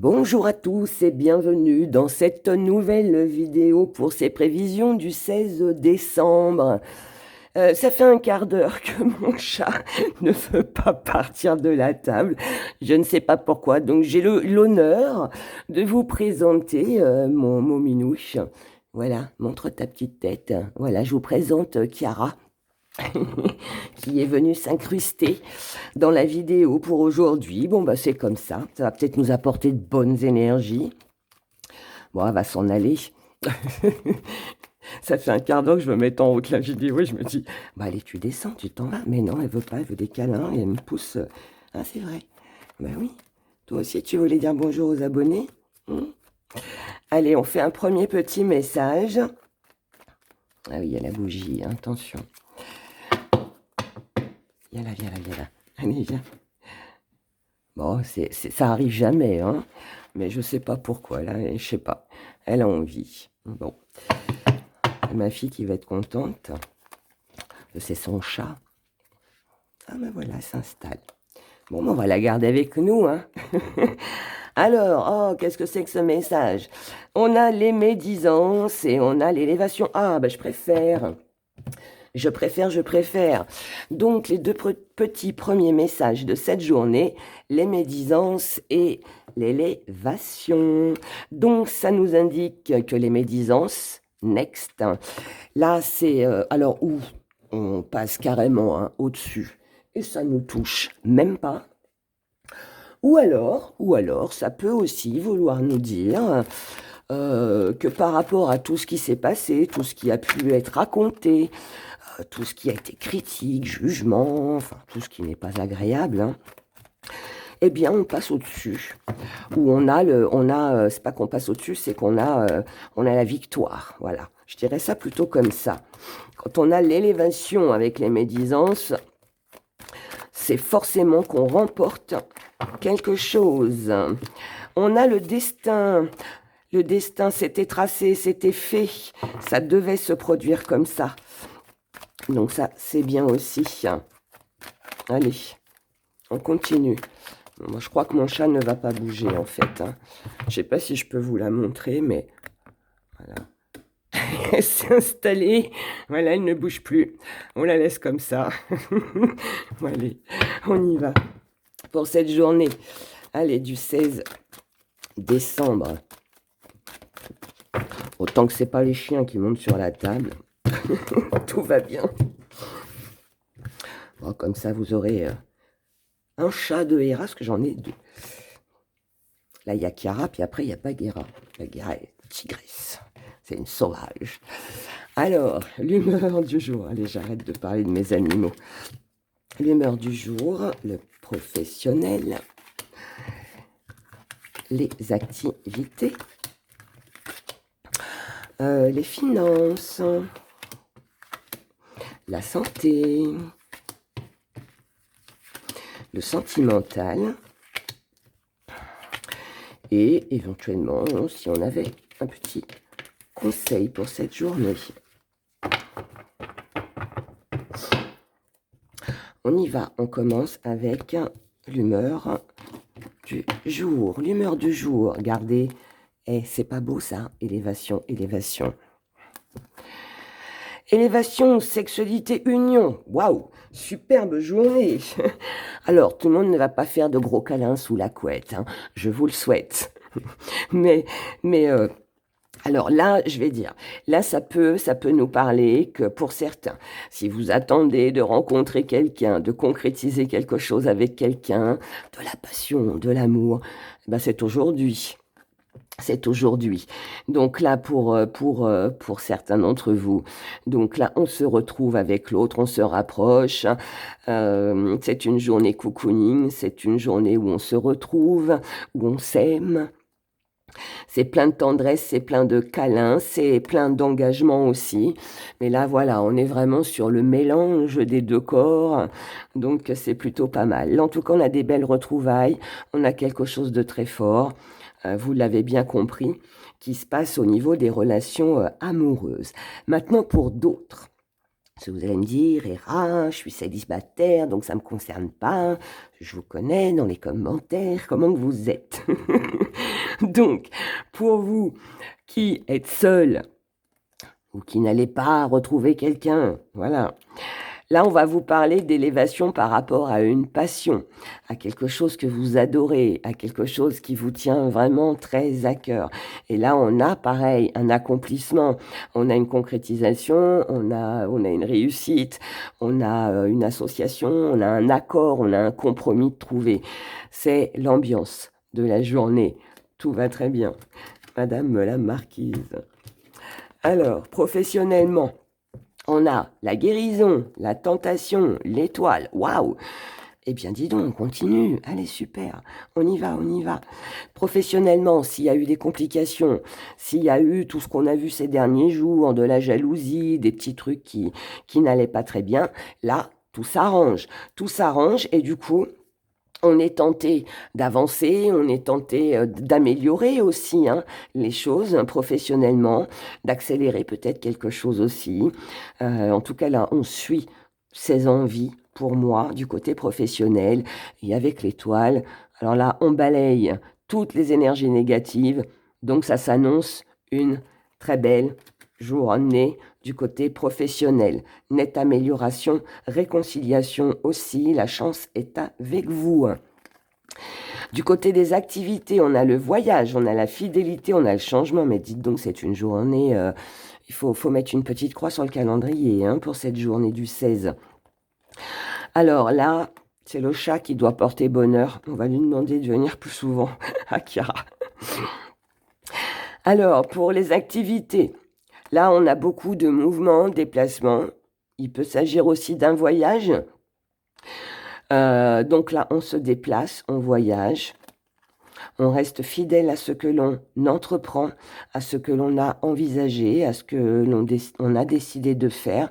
Bonjour à tous et bienvenue dans cette nouvelle vidéo pour ces prévisions du 16 décembre. Ça fait un quart d'heure que mon chat ne veut pas partir de la table. Je ne sais pas pourquoi. Donc j'ai l'honneur de vous présenter mon minouche. Voilà, montre ta petite tête. Voilà, je vous présente Chiara. Qui est venue s'incruster dans la vidéo pour aujourd'hui. Bon, bah c'est comme ça va peut-être nous apporter de bonnes énergies. Bon, elle va s'en aller. Ça fait un quart d'heure que je me mets en route la vidéo et je me dis, bah allez, tu descends, tu t'en vas. Mais non, elle veut pas, elle veut des câlins et elle me pousse. Ah, c'est vrai. Bah oui. Toi aussi, tu voulais dire bonjour aux abonnés. Allez, on fait un premier petit message. Ah oui, il y a la bougie, hein, attention. Viens là, viens là, viens là. Allez, viens. Bon, ça arrive jamais, hein. Mais je sais pas pourquoi, là, je sais pas. Elle a envie. Bon. Ma fille qui va être contente. C'est son chat. Ah ben voilà, elle s'installe. Bon, on va la garder avec nous, hein. Alors, oh, qu'est-ce que c'est que ce message? On a les médisances et on a l'élévation. Ah, ben je préfère. Je préfère. Donc, les deux petits premiers messages de cette journée, les médisances et l'élévation. Donc, ça nous indique que les médisances, next, là, c'est alors où on passe carrément hein, au-dessus et ça nous touche même pas. Ou alors, ça peut aussi vouloir nous dire que par rapport à tout ce qui s'est passé, tout ce qui a pu être raconté, tout ce qui a été critique, jugement, enfin tout ce qui n'est pas agréable, hein, eh bien on passe au-dessus. Ou c'est pas qu'on passe au-dessus, c'est on a la victoire. Voilà, je dirais ça plutôt comme ça. Quand on a l'élévation avec les médisances, c'est forcément qu'on remporte quelque chose. On a le destin. Le destin s'était tracé, c'était fait. Ça devait se produire comme ça. Donc ça, c'est bien aussi. Allez, on continue. Moi, je crois que mon chat ne va pas bouger, en fait. Je ne sais pas si je peux vous la montrer, mais voilà. Elle s'est installée. Voilà, elle ne bouge plus. On la laisse comme ça. Allez, on y va. Pour cette journée, allez, du 16 décembre. Autant que c'est pas les chiens qui montent sur la table. Tout va bien. Bon, comme ça, vous aurez un chat de Héra, parce que j'en ai deux. Là, il y a Chiara, puis après, il y a Bagheera. Bagheera est tigresse. C'est une sauvage. Alors, l'humeur du jour. Allez, j'arrête de parler de mes animaux. L'humeur du jour, le professionnel, les activités, les finances, la santé, le sentimental et éventuellement si on avait un petit conseil pour cette journée. On y va, on commence avec l'humeur du jour. L'humeur du jour, regardez, c'est pas beau ça, élévation, élévation. Élévation, sexualité, union. Waouh, superbe journée. Alors, tout le monde ne va pas faire de gros câlins sous la couette, hein, je vous le souhaite. mais alors là, je vais dire, là, ça peut nous parler que pour certains, si vous attendez de rencontrer quelqu'un, de concrétiser quelque chose avec quelqu'un, de la passion, de l'amour, ben c'est aujourd'hui. C'est aujourd'hui. Donc là, pour certains d'entre vous, donc là, on se retrouve avec l'autre, on se rapproche. C'est une journée cocooning, c'est une journée où on se retrouve, où on s'aime. C'est plein de tendresse, c'est plein de câlins, c'est plein d'engagement aussi. Mais là, voilà, on est vraiment sur le mélange des deux corps. Donc, c'est plutôt pas mal. En tout cas, on a des belles retrouvailles. On a quelque chose de très fort. Vous l'avez bien compris, qui se passe au niveau des relations amoureuses. Maintenant, pour d'autres. Parce que vous allez me dire, Héra, je suis célibataire, donc ça ne me concerne pas. Je vous connais dans les commentaires. Comment vous êtes? Donc, pour vous qui êtes seul ou qui n'allez pas retrouver quelqu'un, voilà. Là, on va vous parler d'élévation par rapport à une passion, à quelque chose que vous adorez, à quelque chose qui vous tient vraiment très à cœur. Et là, on a pareil un accomplissement, on a une concrétisation, on a une réussite, on a une association, on a un accord, on a un compromis de trouver. C'est l'ambiance de la journée. Tout va très bien. Madame la Marquise. Alors, professionnellement, on a la guérison, la tentation, l'étoile. Waouh! Eh bien, dis donc, on continue. Allez, super. On y va, on y va. Professionnellement, s'il y a eu des complications, s'il y a eu tout ce qu'on a vu ces derniers jours, de la jalousie, des petits trucs qui n'allaient pas très bien, là, tout s'arrange. Tout s'arrange et du coup, on est tenté d'avancer, on est tenté d'améliorer aussi les choses professionnellement, d'accélérer peut-être quelque chose aussi. En tout cas, là, on suit ses envies pour moi du côté professionnel et avec l'étoile. Alors là, on balaye toutes les énergies négatives. Donc, ça s'annonce une très belle journée du côté professionnel. Nette amélioration, réconciliation aussi, la chance est avec vous. Du côté des activités, on a le voyage, on a la fidélité, on a le changement. Mais dites donc, c'est une journée, il faut mettre une petite croix sur le calendrier pour cette journée du 16. Alors là, c'est le chat qui doit porter bonheur. On va lui demander de venir plus souvent à Chiara. Alors, pour les activités, là, on a beaucoup de mouvements, déplacements. Il peut s'agir aussi d'un voyage. Donc là, on se déplace, on voyage. On reste fidèle à ce que l'on entreprend, à ce que l'on a envisagé, à ce que l'on a décidé de faire.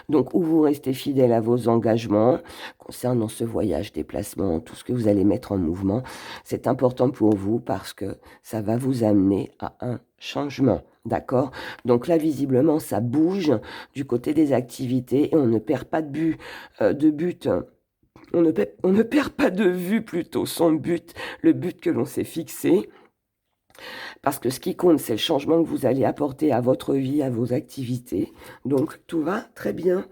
Donc, où vous restez fidèle à vos engagements concernant ce voyage, déplacement, tout ce que vous allez mettre en mouvement, c'est important pour vous parce que ça va vous amener à un changement. D'accord? Donc là, visiblement, ça bouge du côté des activités et on ne perd pas de but. On ne perd pas de vue plutôt son but, le but que l'on s'est fixé. Parce que ce qui compte, c'est le changement que vous allez apporter à votre vie, à vos activités. Donc, tout va très bien.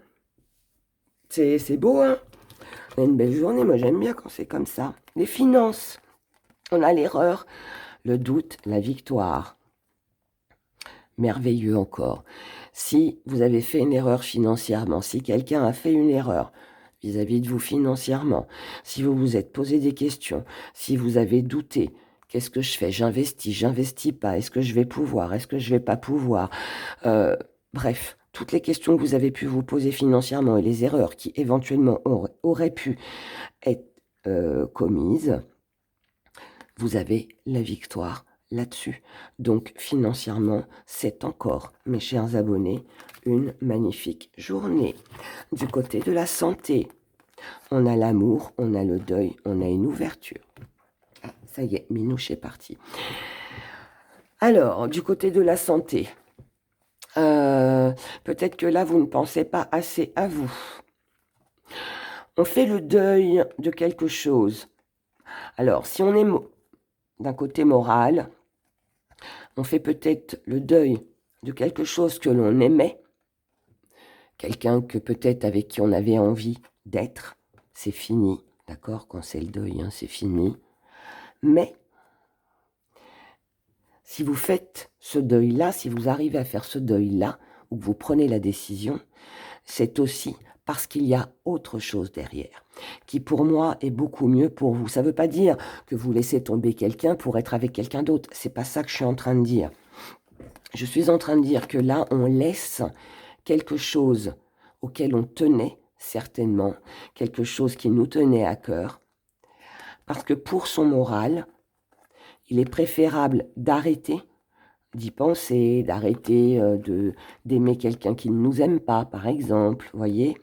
C'est beau, hein? On a une belle journée, moi j'aime bien quand c'est comme ça. Les finances, on a l'erreur, le doute, la victoire. Merveilleux encore. Si vous avez fait une erreur financièrement, si quelqu'un a fait une erreur vis-à-vis de vous financièrement, si vous vous êtes posé des questions, si vous avez douté, qu'est-ce que je fais? J'investis pas, est-ce que je vais pouvoir, est-ce que je vais pas pouvoir? Bref, toutes les questions que vous avez pu vous poser financièrement et les erreurs qui éventuellement auraient pu être commises, vous avez la victoire là-dessus. Donc financièrement, c'est encore, mes chers abonnés, une magnifique journée. Du côté de la santé, on a l'amour, on a le deuil, on a une ouverture. Ah, ça y est, Minouche est parti. Alors, du côté de la santé, peut-être que là, vous ne pensez pas assez à vous. On fait le deuil de quelque chose. Alors, si on est d'un côté moral, on fait peut-être le deuil de quelque chose que l'on aimait, quelqu'un que peut-être avec qui on avait envie d'être, c'est fini, d'accord? Quand c'est le deuil, c'est fini. Mais si vous faites ce deuil-là, si vous arrivez à faire ce deuil-là, ou que vous prenez la décision, c'est aussi parce qu'il y a autre chose derrière, qui pour moi est beaucoup mieux pour vous. Ça ne veut pas dire que vous laissez tomber quelqu'un pour être avec quelqu'un d'autre. C'est pas ça que je suis en train de dire. Je suis en train de dire que là, on laisse quelque chose auquel on tenait certainement, quelque chose qui nous tenait à cœur, parce que pour son moral, il est préférable d'arrêter d'y penser, d'arrêter d'aimer quelqu'un qui ne nous aime pas, par exemple, voyez.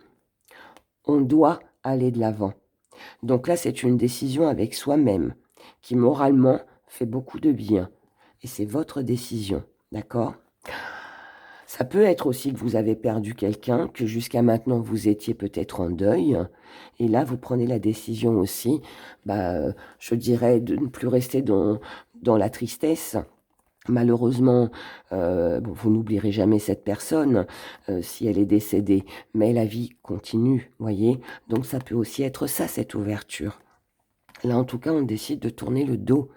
On doit aller de l'avant. Donc là, c'est une décision avec soi-même qui, moralement, fait beaucoup de bien. Et c'est votre décision, d'accord? Ça peut être aussi que vous avez perdu quelqu'un, que jusqu'à maintenant vous étiez peut-être en deuil. Et là, vous prenez la décision aussi, je dirais, de ne plus rester dans la tristesse. Malheureusement, vous n'oublierez jamais cette personne si elle est décédée, mais la vie continue, voyez. Donc ça peut aussi être ça, cette ouverture. Là, en tout cas, on décide de tourner le dos.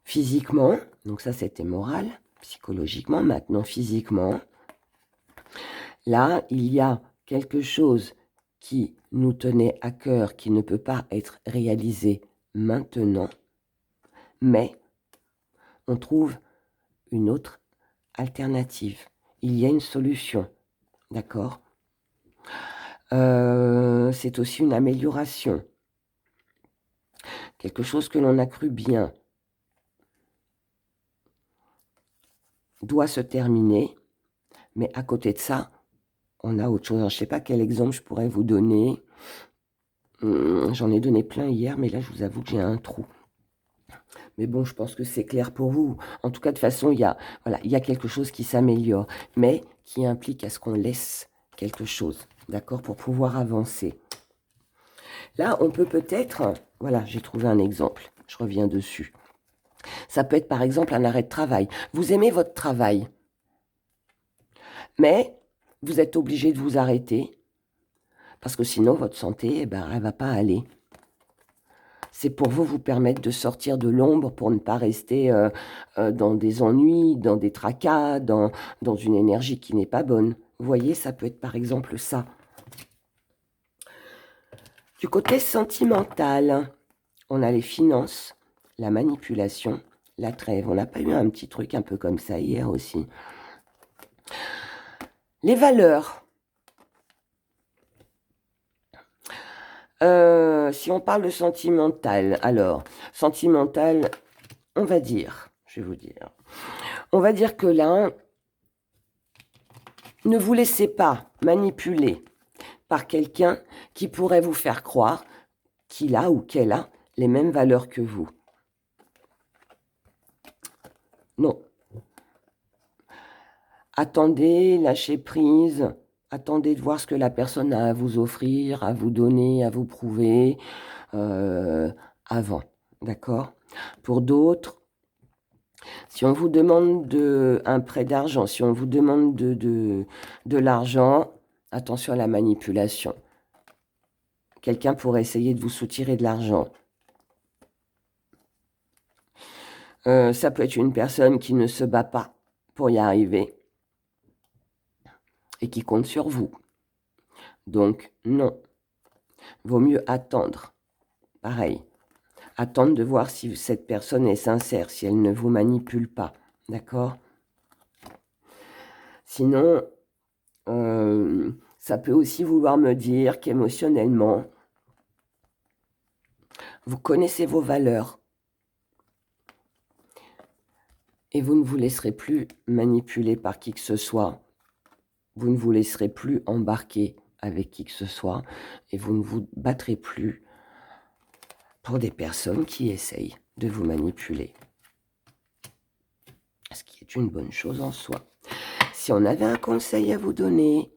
Physiquement, donc ça c'était moral, psychologiquement, maintenant physiquement. Là, il y a quelque chose qui nous tenait à cœur, qui ne peut pas être réalisé maintenant, mais on trouve une autre alternative. Il y a une solution, d'accord? C'est aussi une amélioration. Quelque chose que l'on a cru bien doit se terminer, mais à côté de ça, on a autre chose. Alors, je ne sais pas quel exemple je pourrais vous donner. J'en ai donné plein hier, mais là, je vous avoue que j'ai un trou. Mais bon, je pense que c'est clair pour vous. En tout cas, de toute façon, il y a quelque chose qui s'améliore, mais qui implique à ce qu'on laisse quelque chose, d'accord, pour pouvoir avancer. Là, on peut peut-être... Voilà, j'ai trouvé un exemple. Je reviens dessus. Ça peut être, par exemple, un arrêt de travail. Vous aimez votre travail, mais vous êtes obligé de vous arrêter parce que sinon, votre santé, elle ne va pas aller. C'est pour vous permettre de sortir de l'ombre pour ne pas rester dans des ennuis, dans des tracas, dans une énergie qui n'est pas bonne. Vous voyez, ça peut être par exemple ça. Du côté sentimental, on a les finances, la manipulation, la trêve. On n'a pas eu un petit truc un peu comme ça hier aussi. Les valeurs. Si on parle de sentimental, alors, sentimental, on va dire, je vais vous dire, on va dire que là, ne vous laissez pas manipuler par quelqu'un qui pourrait vous faire croire qu'il a ou qu'elle a les mêmes valeurs que vous. Non. Attendez, lâchez prise, attendez de voir ce que la personne a à vous offrir, à vous donner, à vous prouver avant, d'accord? Pour d'autres, si on vous demande un prêt d'argent, si on vous demande de l'argent, attention à la manipulation. Quelqu'un pourrait essayer de vous soutirer de l'argent. Ça peut être une personne qui ne se bat pas pour y arriver et qui compte sur vous. Donc, non. Vaut mieux attendre. Pareil. Attendre de voir si cette personne est sincère, si elle ne vous manipule pas. D'accord? Sinon, ça peut aussi vouloir me dire qu'émotionnellement, vous connaissez vos valeurs et vous ne vous laisserez plus manipuler par qui que ce soit. Vous ne vous laisserez plus embarquer avec qui que ce soit et vous ne vous battrez plus pour des personnes qui essayent de vous manipuler. Ce qui est une bonne chose en soi. Si on avait un conseil à vous donner,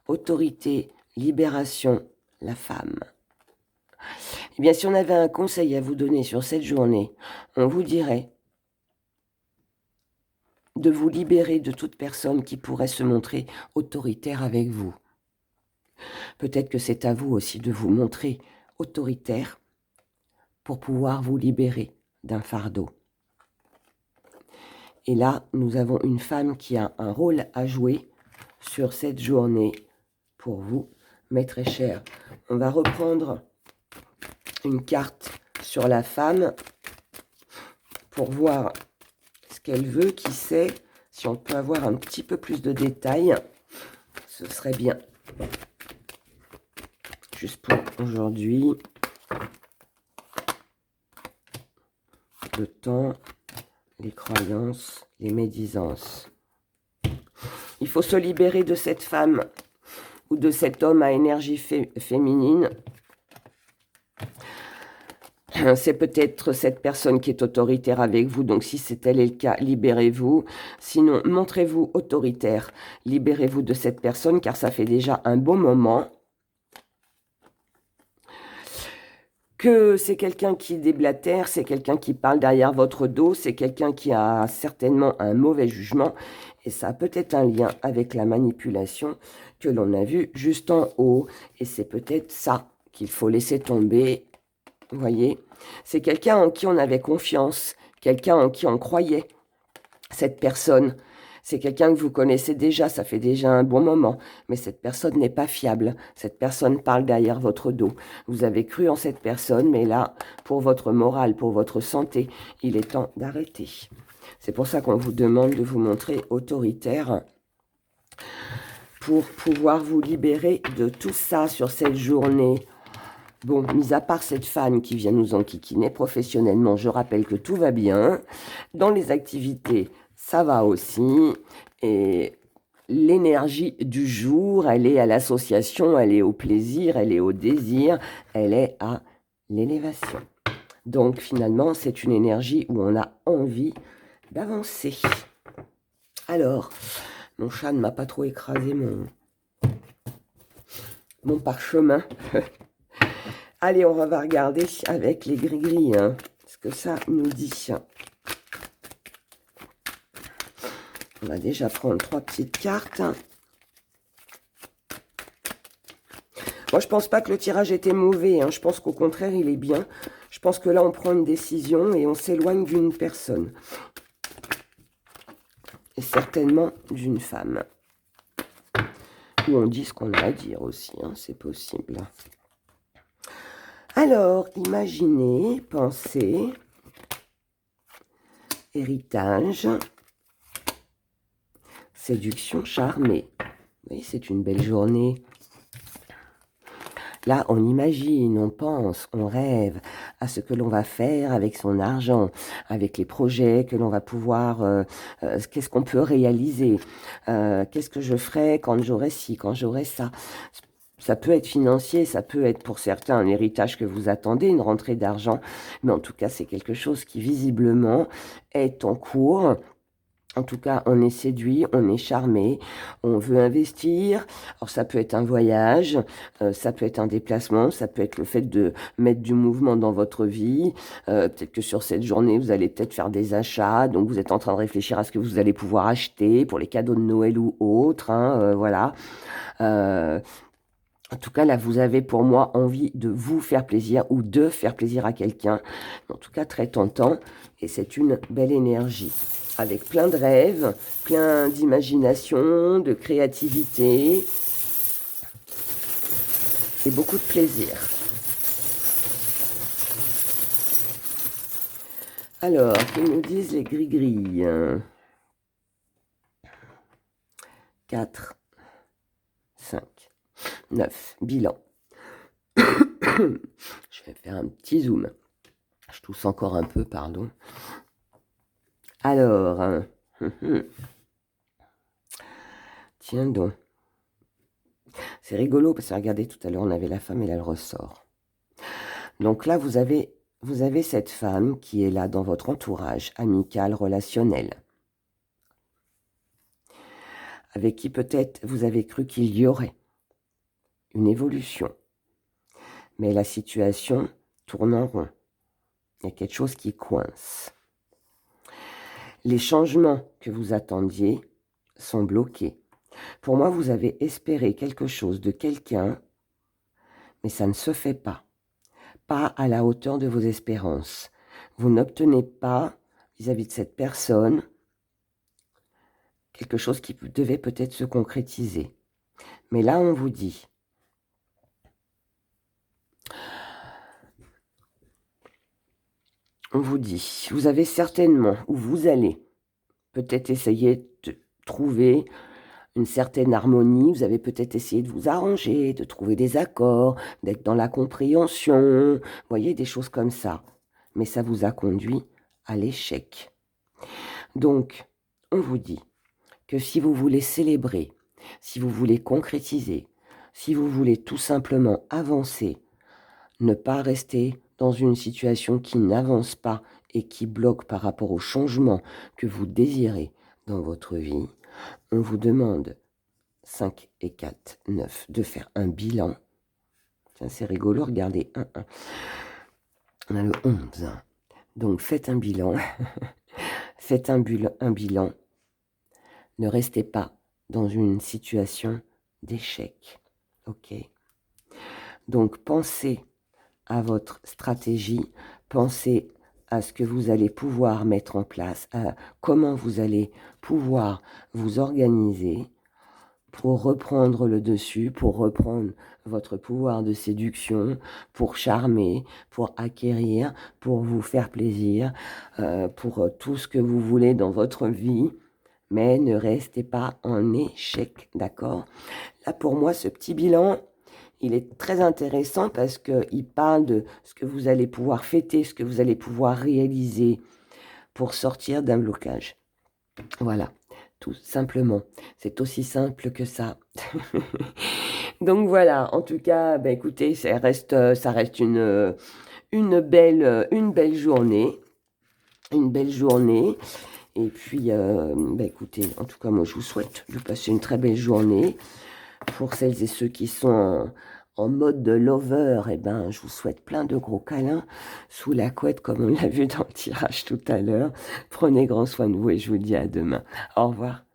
autorité, libération, la femme. Eh bien, si on avait un conseil à vous donner sur cette journée, on vous dirait de vous libérer de toute personne qui pourrait se montrer autoritaire avec vous. Peut-être que c'est à vous aussi de vous montrer autoritaire pour pouvoir vous libérer d'un fardeau. Et là, nous avons une femme qui a un rôle à jouer sur cette journée pour vous, mes très chers. On va reprendre une carte sur la femme pour voir ce qu'elle veut, qui sait. Si on peut avoir un petit peu plus de détails, ce serait bien. Juste pour aujourd'hui. Le temps, les croyances, les médisances. Il faut se libérer de cette femme ou de cet homme à énergie féminine C'est peut-être cette personne qui est autoritaire avec vous, donc si c'est tel est le cas, libérez-vous. Sinon, montrez-vous autoritaire, libérez-vous de cette personne, car ça fait déjà un bon moment que c'est quelqu'un qui déblatère, c'est quelqu'un qui parle derrière votre dos, c'est quelqu'un qui a certainement un mauvais jugement, et ça a peut-être un lien avec la manipulation que l'on a vu juste en haut, et c'est peut-être ça qu'il faut laisser tomber. Vous voyez, c'est quelqu'un en qui on avait confiance, quelqu'un en qui on croyait. Cette personne, c'est quelqu'un que vous connaissez déjà, ça fait déjà un bon moment, mais cette personne n'est pas fiable. Cette personne parle derrière votre dos. Vous avez cru en cette personne, mais là, pour votre morale, pour votre santé, il est temps d'arrêter. C'est pour ça qu'on vous demande de vous montrer autoritaire pour pouvoir vous libérer de tout ça sur cette journée. Bon, mis à part cette femme qui vient nous enquiquiner professionnellement, je rappelle que tout va bien. Dans les activités, ça va aussi. Et l'énergie du jour, elle est à l'association, elle est au plaisir, elle est au désir, elle est à l'élévation. Donc finalement, c'est une énergie où on a envie d'avancer. Alors, mon chat ne m'a pas trop écrasé mon parchemin. Allez, on va regarder avec les gris-gris, hein, ce que ça nous dit. On va déjà prendre 3 petites cartes. Moi, je pense pas que le tirage était mauvais. Hein. Je pense qu'au contraire, il est bien. Je pense que là, on prend une décision et on s'éloigne d'une personne. Et certainement d'une femme. Ou on dit ce qu'on a à dire aussi, hein, c'est possible. Alors, imaginez, pensez, héritage, séduction charmée. Oui, c'est une belle journée. Là, on imagine, on pense, on rêve à ce que l'on va faire avec son argent, avec les projets que l'on va pouvoir, qu'est-ce qu'on peut réaliser, qu'est-ce que je ferai quand j'aurai ci, quand j'aurai ça. Ça peut être financier, ça peut être pour certains un héritage que vous attendez, une rentrée d'argent, mais en tout cas, c'est quelque chose qui visiblement est en cours. En tout cas, on est séduit, on est charmé, on veut investir. Alors, ça peut être un voyage, ça peut être un déplacement, ça peut être le fait de mettre du mouvement dans votre vie. Peut-être que sur cette journée, vous allez peut-être faire des achats. Donc, vous êtes en train de réfléchir à ce que vous allez pouvoir acheter pour les cadeaux de Noël ou autres. Hein, voilà. En tout cas, là, vous avez pour moi envie de vous faire plaisir ou de faire plaisir à quelqu'un. En tout cas, très tentant. Et c'est une belle énergie. Avec plein de rêves, plein d'imagination, de créativité. Et beaucoup de plaisir. Alors, que nous disent les gris-gris? 4, 5. 9, bilan. Je vais faire un petit zoom. Je tousse encore un peu, pardon. Alors, tiens donc. C'est rigolo parce que regardez, tout à l'heure, on avait la femme et là, elle ressort. Donc là, vous avez cette femme qui est là dans votre entourage amical, relationnel, avec qui peut-être vous avez cru qu'il y aurait une évolution. Mais la situation tourne en rond. Il y a quelque chose qui coince. Les changements que vous attendiez sont bloqués. Pour moi, vous avez espéré quelque chose de quelqu'un, mais ça ne se fait pas. Pas à la hauteur de vos espérances. Vous n'obtenez pas, vis-à-vis de cette personne, quelque chose qui devait peut-être se concrétiser. Mais là, on vous dit, vous avez certainement, ou vous allez peut-être essayer de trouver une certaine harmonie, vous avez peut-être essayé de vous arranger, de trouver des accords, d'être dans la compréhension, vous voyez, des choses comme ça. Mais ça vous a conduit à l'échec. Donc, on vous dit que si vous voulez célébrer, si vous voulez concrétiser, si vous voulez tout simplement avancer, ne pas rester dans une situation qui n'avance pas et qui bloque par rapport au changement que vous désirez dans votre vie, on vous demande 5 et 4, 9, de faire un bilan. Tiens, c'est rigolo, regardez, 1, 1. On a le 11. Donc, faites un bilan. Faites un bilan. Ne restez pas dans une situation d'échec. OK? Donc, pensez à votre stratégie, pensez à ce que vous allez pouvoir mettre en place, à comment vous allez pouvoir vous organiser pour reprendre le dessus, pour reprendre votre pouvoir de séduction, pour charmer, pour acquérir, pour vous faire plaisir, pour tout ce que vous voulez dans votre vie, mais ne restez pas en échec, d'accord? Là, pour moi, ce petit bilan, il est très intéressant parce qu'il parle de ce que vous allez pouvoir fêter, ce que vous allez pouvoir réaliser pour sortir d'un blocage. Voilà, tout simplement. C'est aussi simple que ça. Donc voilà, en tout cas, bah, écoutez, ça reste une belle journée. Une belle journée. Et puis, bah, écoutez, en tout cas, moi, je vous souhaite de passer une très belle journée. Pour celles et ceux qui sont en mode de lover, eh ben, je vous souhaite plein de gros câlins sous la couette, comme on l'a vu dans le tirage tout à l'heure. Prenez grand soin de vous et je vous dis à demain. Au revoir.